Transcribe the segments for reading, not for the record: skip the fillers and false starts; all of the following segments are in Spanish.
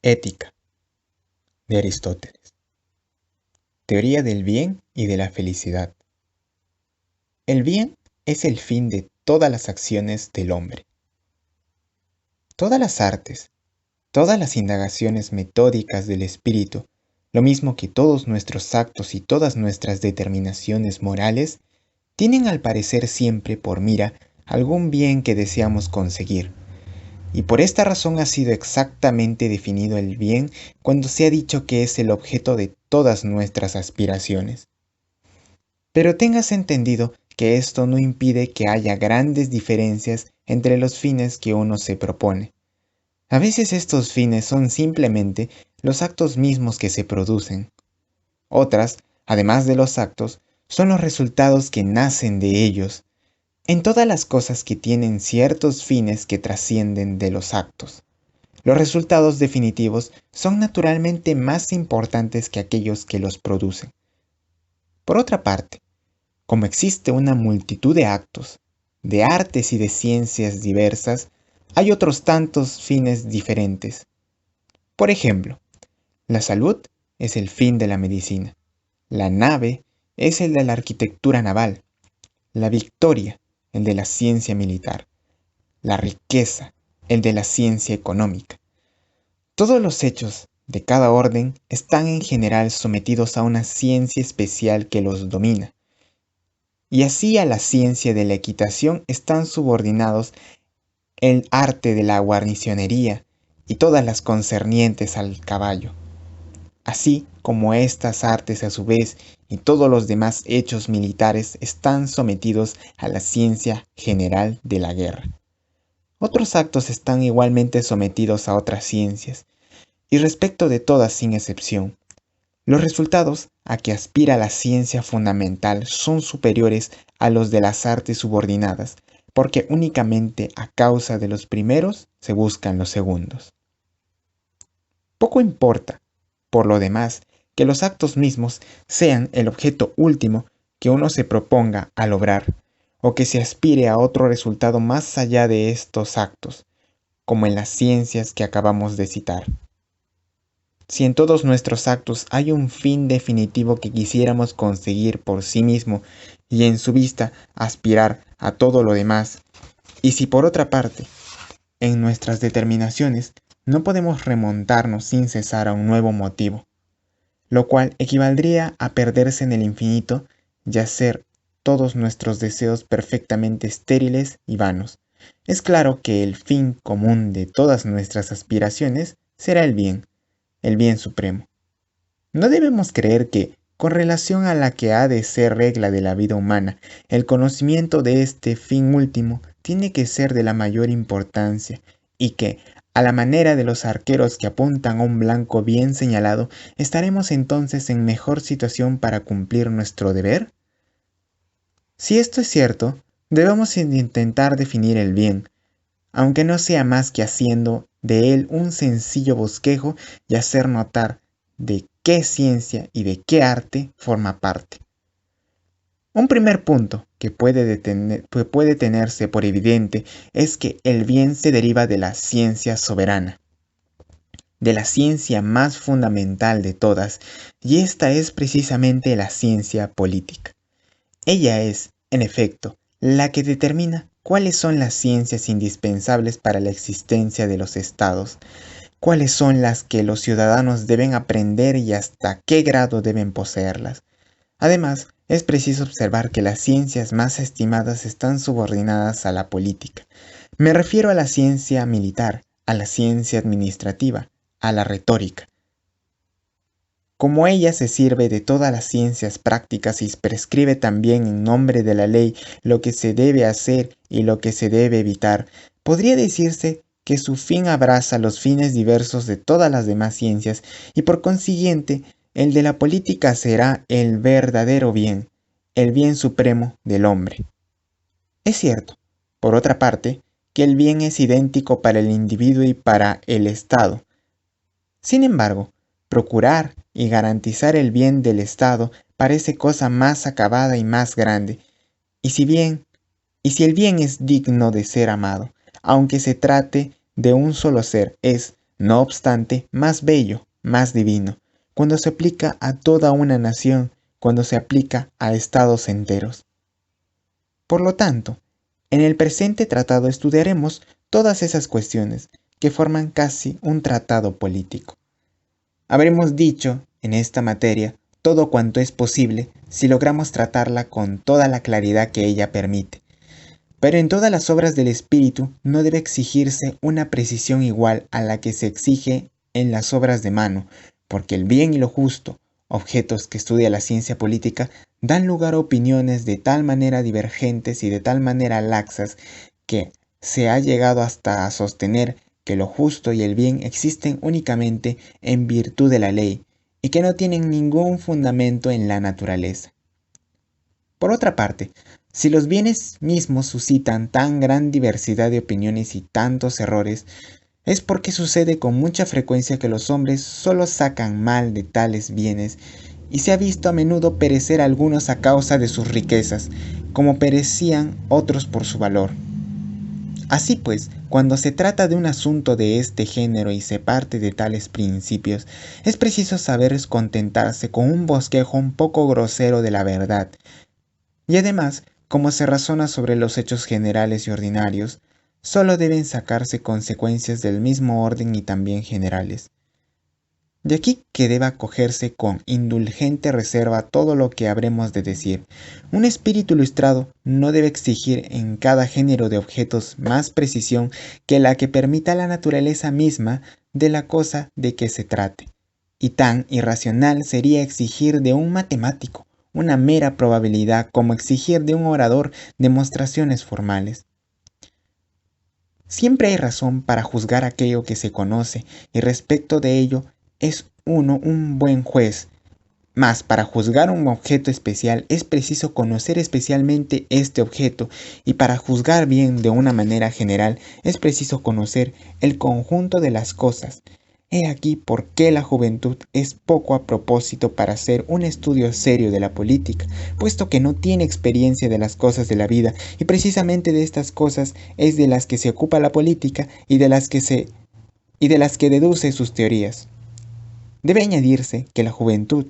Ética, de Aristóteles. Teoría del bien y de la felicidad. El bien es el fin de todas las acciones del hombre. Todas las artes, todas las indagaciones metódicas del espíritu, lo mismo que todos nuestros actos y todas nuestras determinaciones morales, tienen al parecer siempre por mira algún bien que deseamos conseguir. Y por esta razón ha sido exactamente definido el bien cuando se ha dicho que es el objeto de todas nuestras aspiraciones. Pero tengas entendido que esto no impide que haya grandes diferencias entre los fines que uno se propone. A veces estos fines son simplemente los actos mismos que se producen. Otras, además de los actos, son los resultados que nacen de ellos. En todas las cosas que tienen ciertos fines que trascienden de los actos, los resultados definitivos son naturalmente más importantes que aquellos que los producen. Por otra parte, como existe una multitud de actos, de artes y de ciencias diversas, hay otros tantos fines diferentes. Por ejemplo, la salud es el fin de la medicina, la nave es el de la arquitectura naval, la victoria el de la ciencia militar, la riqueza, el de la ciencia económica. Todos los hechos de cada orden están en general sometidos a una ciencia especial que los domina. Y así a la ciencia de la equitación están subordinados el arte de la guarnicionería y todas las concernientes al caballo. Así como estas artes a su vez y todos los demás hechos militares están sometidos a la ciencia general de la guerra. Otros actos están igualmente sometidos a otras ciencias, y respecto de todas sin excepción, los resultados a que aspira la ciencia fundamental son superiores a los de las artes subordinadas, porque únicamente a causa de los primeros se buscan los segundos. Poco importa, por lo demás, que los actos mismos sean el objeto último que uno se proponga al obrar, o que se aspire a otro resultado más allá de estos actos, como en las ciencias que acabamos de citar. Si en todos nuestros actos hay un fin definitivo que quisiéramos conseguir por sí mismo y en su vista aspirar a todo lo demás, y si por otra parte, en nuestras determinaciones no podemos remontarnos sin cesar a un nuevo motivo, lo cual equivaldría a perderse en el infinito y hacer todos nuestros deseos perfectamente estériles y vanos. Es claro que el fin común de todas nuestras aspiraciones será el bien supremo. No debemos creer que, con relación a la que ha de ser regla de la vida humana, el conocimiento de este fin último tiene que ser de la mayor importancia y que, a la manera de los arqueros que apuntan a un blanco bien señalado, ¿estaremos entonces en mejor situación para cumplir nuestro deber? Si esto es cierto, debemos intentar definir el bien, aunque no sea más que haciendo de él un sencillo bosquejo y hacer notar de qué ciencia y de qué arte forma parte. Un primer punto que puede tenerse por evidente es que el bien se deriva de la ciencia soberana, de la ciencia más fundamental de todas, y esta es precisamente la ciencia política. Ella es, en efecto, la que determina cuáles son las ciencias indispensables para la existencia de los estados, cuáles son las que los ciudadanos deben aprender y hasta qué grado deben poseerlas. Además, es preciso observar que las ciencias más estimadas están subordinadas a la política. Me refiero a la ciencia militar, a la ciencia administrativa, a la retórica. Como ella se sirve de todas las ciencias prácticas y prescribe también en nombre de la ley lo que se debe hacer y lo que se debe evitar, podría decirse que su fin abraza los fines diversos de todas las demás ciencias y por consiguiente el de la política será el verdadero bien, el bien supremo del hombre. Es cierto, por otra parte, que el bien es idéntico para el individuo y para el Estado. Sin embargo, procurar y garantizar el bien del Estado parece cosa más acabada y más grande, y si el bien es digno de ser amado, aunque se trate de un solo ser, es, no obstante, más bello, más divino, cuando se aplica a toda una nación, cuando se aplica a estados enteros. Por lo tanto, en el presente tratado estudiaremos todas esas cuestiones que forman casi un tratado político. Habremos dicho, en esta materia, todo cuanto es posible si logramos tratarla con toda la claridad que ella permite. Pero en todas las obras del espíritu no debe exigirse una precisión igual a la que se exige en las obras de mano, porque el bien y lo justo, objetos que estudia la ciencia política, dan lugar a opiniones de tal manera divergentes y de tal manera laxas que se ha llegado hasta a sostener que lo justo y el bien existen únicamente en virtud de la ley y que no tienen ningún fundamento en la naturaleza. Por otra parte, si los bienes mismos suscitan tan gran diversidad de opiniones y tantos errores, es porque sucede con mucha frecuencia que los hombres solo sacan mal de tales bienes y se ha visto a menudo perecer algunos a causa de sus riquezas, como perecían otros por su valor. Así pues, cuando se trata de un asunto de este género y se parte de tales principios, es preciso saber contentarse con un bosquejo un poco grosero de la verdad. Y además, como se razona sobre los hechos generales y ordinarios, solo deben sacarse consecuencias del mismo orden y también generales. De aquí que deba acogerse con indulgente reserva todo lo que habremos de decir. Un espíritu ilustrado no debe exigir en cada género de objetos más precisión que la que permita la naturaleza misma de la cosa de que se trate. Y tan irracional sería exigir de un matemático una mera probabilidad como exigir de un orador demostraciones formales. Siempre hay razón para juzgar aquello que se conoce y respecto de ello es uno un buen juez, mas para juzgar un objeto especial es preciso conocer especialmente este objeto y para juzgar bien de una manera general es preciso conocer el conjunto de las cosas. He aquí por qué la juventud es poco a propósito para hacer un estudio serio de la política, puesto que no tiene experiencia de las cosas de la vida y precisamente de estas cosas es de las que se ocupa la política y de las que deduce sus teorías. Debe añadirse que la juventud,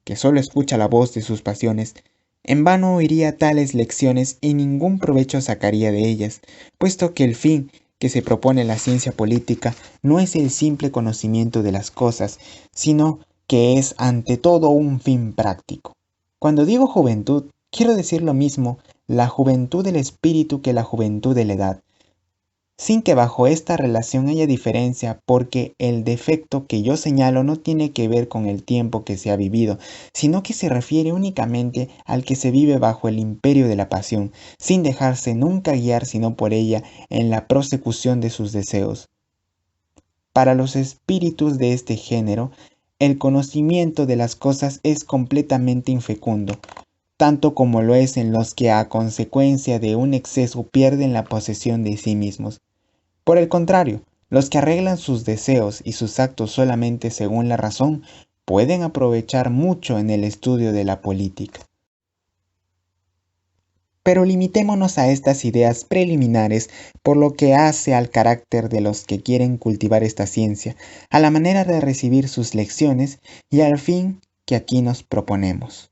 que solo escucha la voz de sus pasiones, en vano oiría tales lecciones y ningún provecho sacaría de ellas, puesto que el fin que se propone la ciencia política no es el simple conocimiento de las cosas, sino que es ante todo un fin práctico. Cuando digo juventud, quiero decir lo mismo la juventud del espíritu que la juventud de la edad, sin que bajo esta relación haya diferencia, porque el defecto que yo señalo no tiene que ver con el tiempo que se ha vivido, sino que se refiere únicamente al que se vive bajo el imperio de la pasión, sin dejarse nunca guiar sino por ella en la prosecución de sus deseos. Para los espíritus de este género, el conocimiento de las cosas es completamente infecundo, tanto como lo es en los que a consecuencia de un exceso pierden la posesión de sí mismos. Por el contrario, los que arreglan sus deseos y sus actos solamente según la razón pueden aprovechar mucho en el estudio de la política. Pero limitémonos a estas ideas preliminares por lo que hace al carácter de los que quieren cultivar esta ciencia, a la manera de recibir sus lecciones y al fin que aquí nos proponemos.